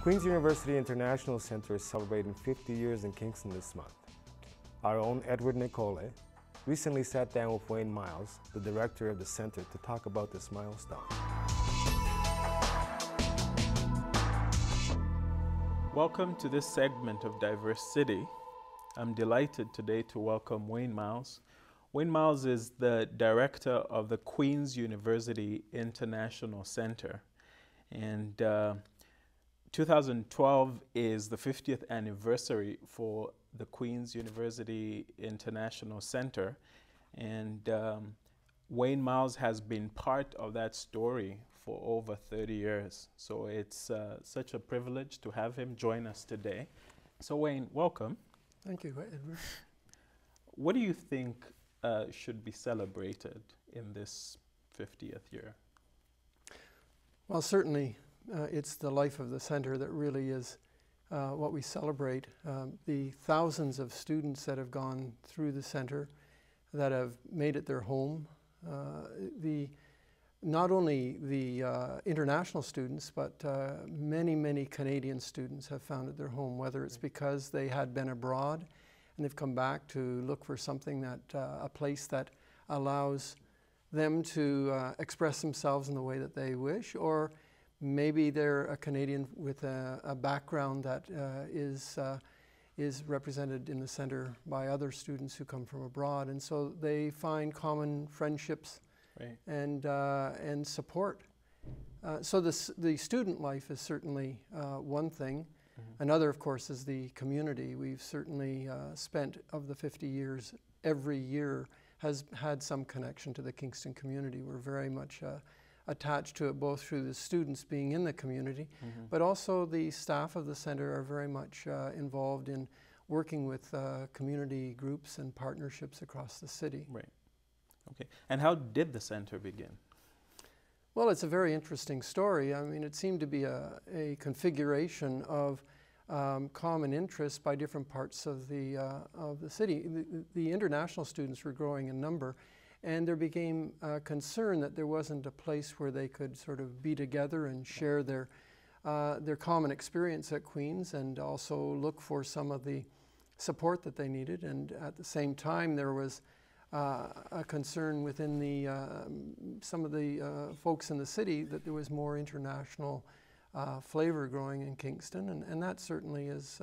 Queen's University International Center is celebrating 50 years in Kingston this month. Our own Edward Nicole recently sat down with Wayne Myles, the director of the center, to talk about this milestone. Welcome to this segment of Diverse City. I'm delighted today to welcome Wayne Myles. Wayne Myles is the director of the Queen's University International Center. And 2012 is the 50th anniversary for the Queen's University International Center. And Wayne Myles has been part of that story for over 30 years. So it's such a privilege to have him join us today. So Wayne, welcome. Thank you, Edward. What do you think should be celebrated in this 50th year? Well, certainly it's the life of the center that really is what we celebrate. The thousands of students that have gone through the center, that have made it their home. Not only the international students, but many, many Canadian students have found it their home, whether it's because they had been abroad and they've come back to look for something that, a place that allows them to express themselves in the way that they wish, or maybe they're a Canadian with a background that is represented in the center by other students who come from abroad, and so they find common friendships. Right. And support. So the student life is certainly one thing. Mm-hmm. Another, of course, is the community. We've certainly spent, of the 50 years, every year has had some connection to the Kingston community. We're very much attached to it, both through the students being in the community, mm-hmm. but also the staff of the center are very much involved in working with community groups and partnerships across the city. Right. Okay. And how did the center begin? Well, it's a very interesting story. I mean, it seemed to be a configuration of common interests by different parts of the city. The international students were growing in number, and there became a concern that there wasn't a place where they could sort of be together and share their common experience at Queen's, and also look for some of the support that they needed. And at the same time, there was a concern within some of the folks in the city that there was more international flavor growing in Kingston, and that certainly is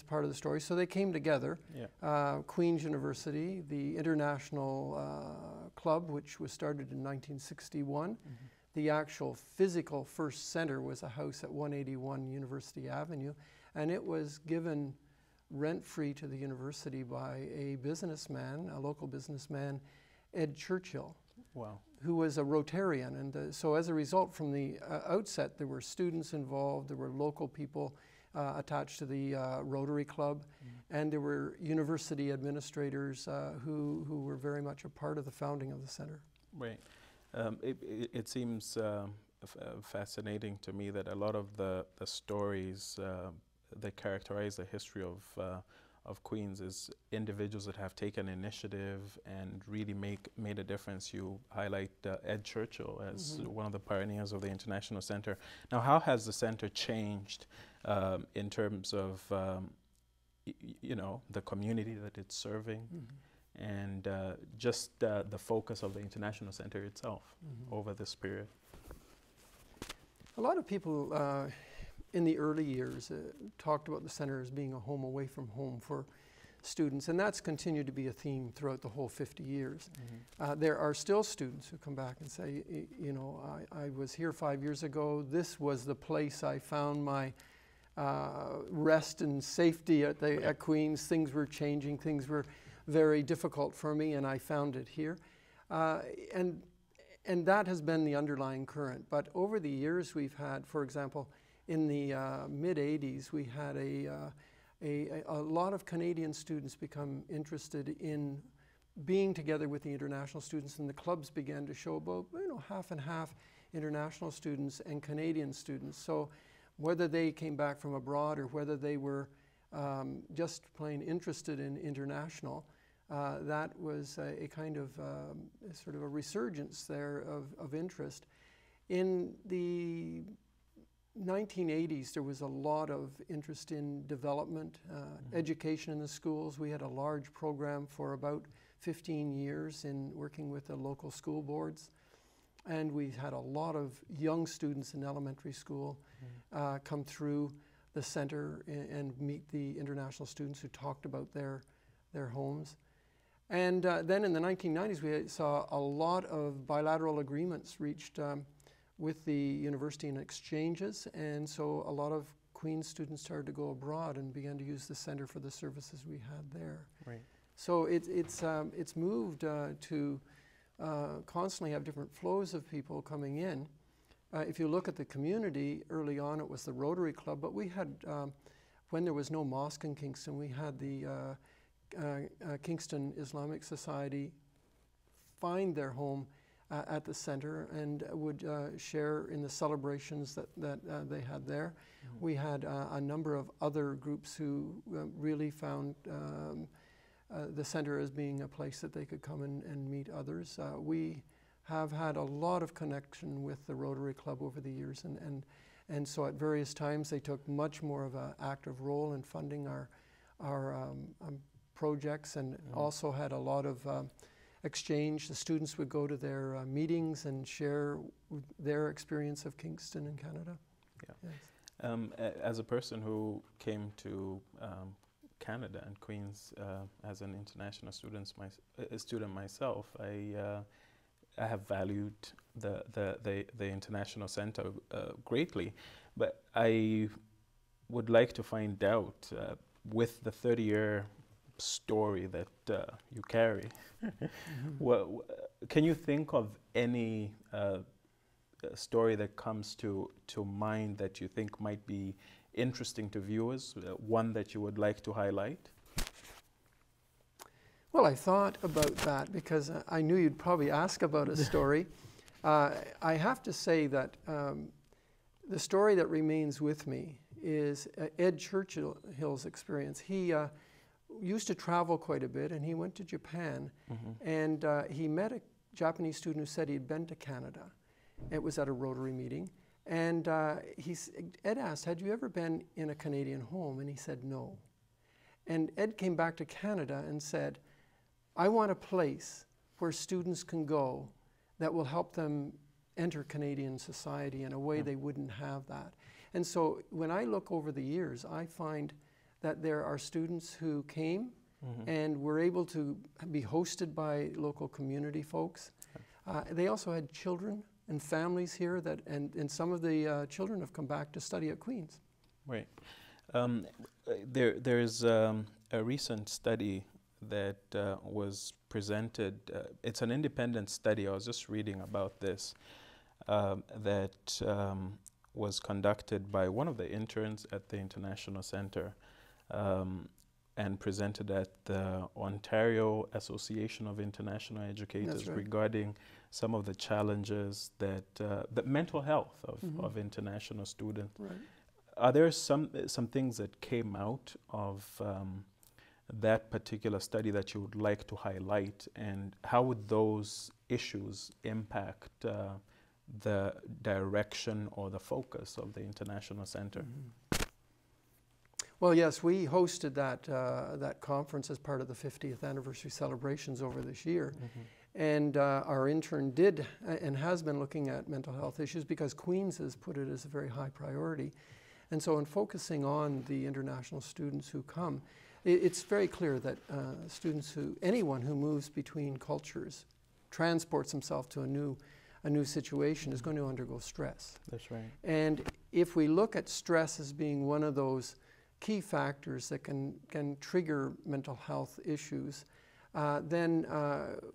part of the story. So they came together. Yeah. Queen's University, the International Club, which was started in 1961. Mm-hmm. The actual physical first center was a house at 181 University Avenue, and it was given rent-free to the university by a businessman, a local businessman, Ed Churchill. Wow. Who was a Rotarian. And so as a result, from the outset, there were students involved, there were local people attached to the Rotary Club, and there were university administrators who were very much a part of the founding of the center. Right. It seems fascinating to me that a lot of the stories that characterize the history of Queen's is individuals that have taken initiative and really made a difference. You highlight Ed Churchill as mm-hmm. one of the pioneers of the International Center. Now, how has the center changed in terms of the community that it's serving, mm-hmm. and just the focus of the International Center itself mm-hmm. over this period? A lot of people in the early years talked about the center as being a home away from home for students, and that's continued to be a theme throughout the whole 50 years. Mm-hmm. There are still students who come back and say, I was here 5 years ago, this was the place I found my rest and safety at Queen's. Things were changing, things were very difficult for me, and I found it here. And that has been the underlying current. But over the years we've had, for example, in the mid-'80s, we had a lot of Canadian students become interested in being together with the international students, and the clubs began to show about half and half international students and Canadian students. So whether they came back from abroad or whether they were just plain interested in international, that was a kind of sort of a resurgence there of interest. In the 1980s, there was a lot of interest in development, education in the schools. We had a large program for about 15 years in working with the local school boards. And we had a lot of young students in elementary school come through the center and meet the international students who talked about their homes. And then in the 1990s, we saw a lot of bilateral agreements reached with the university and exchanges. And so a lot of Queen's students started to go abroad and began to use the center for the services we had there. Right. So it's moved to constantly have different flows of people coming in. If you look at the community, early on it was the Rotary Club, but we had, when there was no mosque in Kingston, we had the Kingston Islamic Society find their home at the center and would share in the celebrations that they had there. We had a number of other groups who really found the center as being a place that they could come and meet others. We have had a lot of connection with the Rotary Club over the years, and so at various times they took much more of an active role in funding our projects, and also had a lot of exchange. The students would go to their meetings and share their experience of Kingston in Canada. Yeah. Yes. As a person who came to Canada and Queens as an international student myself, I have valued the International Center greatly, but I would like to find out, with the 30-year story that you carry, can you think of any story that comes to mind that you think might be interesting to viewers, one that you would like to highlight? Well, I thought about that because I knew you'd probably ask about a story. I have to say that the story that remains with me is Ed Churchill's experience. He used to travel quite a bit, and he went to Japan, and he met a Japanese student who said he'd been to Canada. It was at a Rotary meeting, and Ed asked, "Had you ever been in a Canadian home?" And he said no. And Ed came back to Canada and said, "I want a place where students can go that will help them enter Canadian society in a way they wouldn't have that." And so when I look over the years, I find that there are students who came and were able to be hosted by local community folks. They also had children and families here, and some of the children have come back to study at Queen's. Right. There's a recent study that was presented. It's an independent study. I was just reading about this, that was conducted by one of the interns at the International Center, and presented at the Ontario Association of International Educators regarding some of the challenges that the mental health of international students. Right. Are there some things that came out of that particular study that you would like to highlight, and how would those issues impact the direction or the focus of the International Center? Well, yes, we hosted that conference as part of the 50th anniversary celebrations over this year. And our intern did and has been looking at mental health issues because Queen's has put it as a very high priority. And so in focusing on the international students who come, it's very clear that anyone who moves between cultures, transports himself to a new situation, is going to undergo stress. That's right. And if we look at stress as being one of those key factors that can trigger mental health issues, then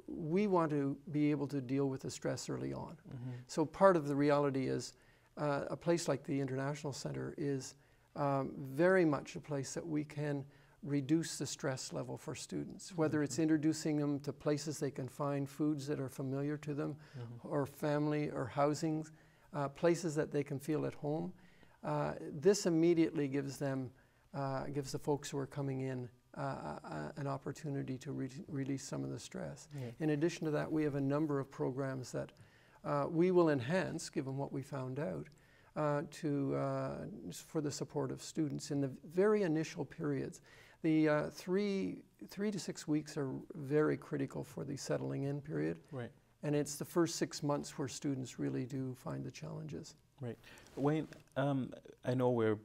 we want to be able to deal with the stress early on. So part of the reality is a place like the International Center is very much a place that we can reduce the stress level for students, whether it's introducing them to places they can find foods that are familiar to them, or family or housing, places that they can feel at home. This immediately gives them, gives the folks who are coming in an opportunity to release some of the stress. In addition to that, we have a number of programs that we will enhance, given what we found out, for the support of students in the very initial periods. The 3 to 6 weeks are very critical for the settling in period. Right. And it's the first 6 months where students really do find the challenges. Right. Wayne, I know we're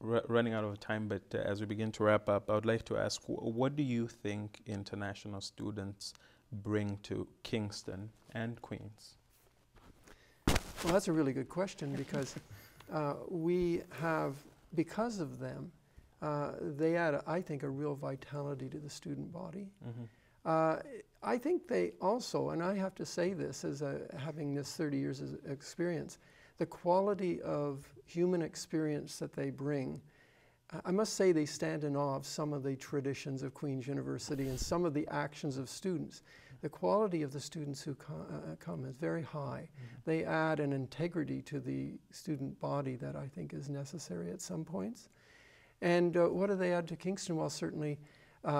running out of time, but as we begin to wrap up, I would like to ask, what do you think international students bring to Kingston and Queens? Well, that's a really good question, because we have, because of them, they add, I think, a real vitality to the student body. Mm-hmm. I think they also, and I have to say this as having this 30 years of experience, the quality of human experience that they bring, I must say they stand in awe of some of the traditions of Queen's University and some of the actions of students. The quality of the students who come is very high. Mm-hmm. They add an integrity to the student body that I think is necessary at some points. And what do they add to Kingston? Well, certainly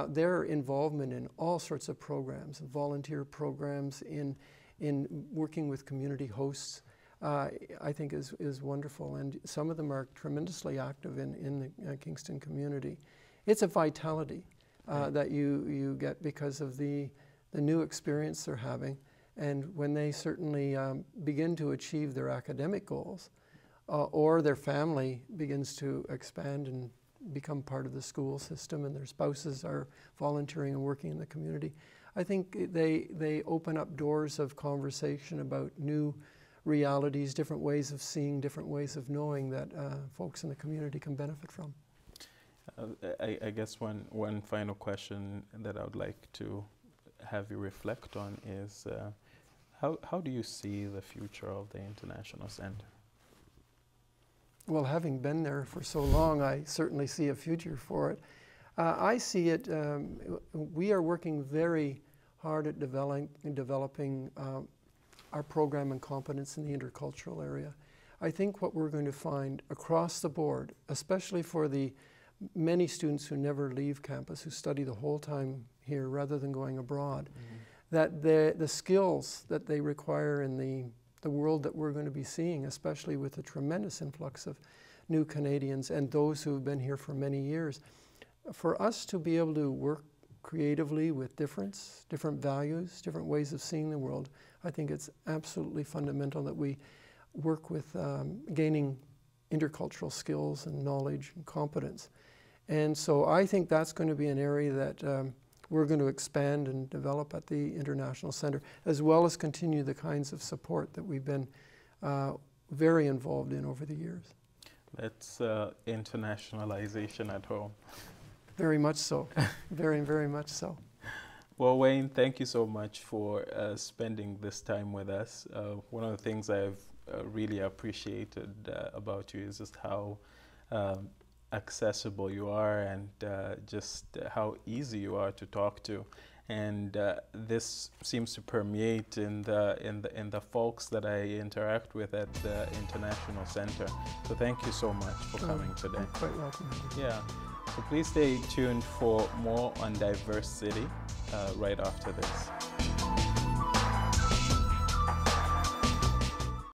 their involvement in all sorts of programs, volunteer programs, in working with community hosts, I think is wonderful. And some of them are tremendously active in the Kingston community. It's a vitality that you get because of the new experience they're having. And when they certainly begin to achieve their academic goals, or their family begins to expand and become part of the school system, and their spouses are volunteering and working in the community, I think they open up doors of conversation about new realities, different ways of seeing, different ways of knowing that folks in the community can benefit from. I guess one final question that I would like to have you reflect on is how do you see the future of the International Center? Well, having been there for so long, I certainly see a future for it. I see it, we are working very hard at developing our program and competence in the intercultural area. I think what we're going to find across the board, especially for the many students who never leave campus, who study the whole time here rather than going abroad, that the skills that they require in the world that we're going to be seeing, especially with the tremendous influx of new Canadians and those who have been here for many years, for us to be able to work creatively with different values, different ways of seeing the world, I think it's absolutely fundamental that we work with gaining intercultural skills and knowledge and competence. And so I think that's going to be an area that we're going to expand and develop at the International Center, as well as continue the kinds of support that we've been very involved in over the years. That's internationalization at home. Very much so. Very, very much so. Well, Wayne, thank you so much for spending this time with us. One of the things I've really appreciated about you is just how accessible you are, and just how easy you are to talk to. And this seems to permeate in the folks that I interact with at the International Center. So thank you so much for coming today. You're quite welcome. Yeah. So please stay tuned for more on diversity right after this.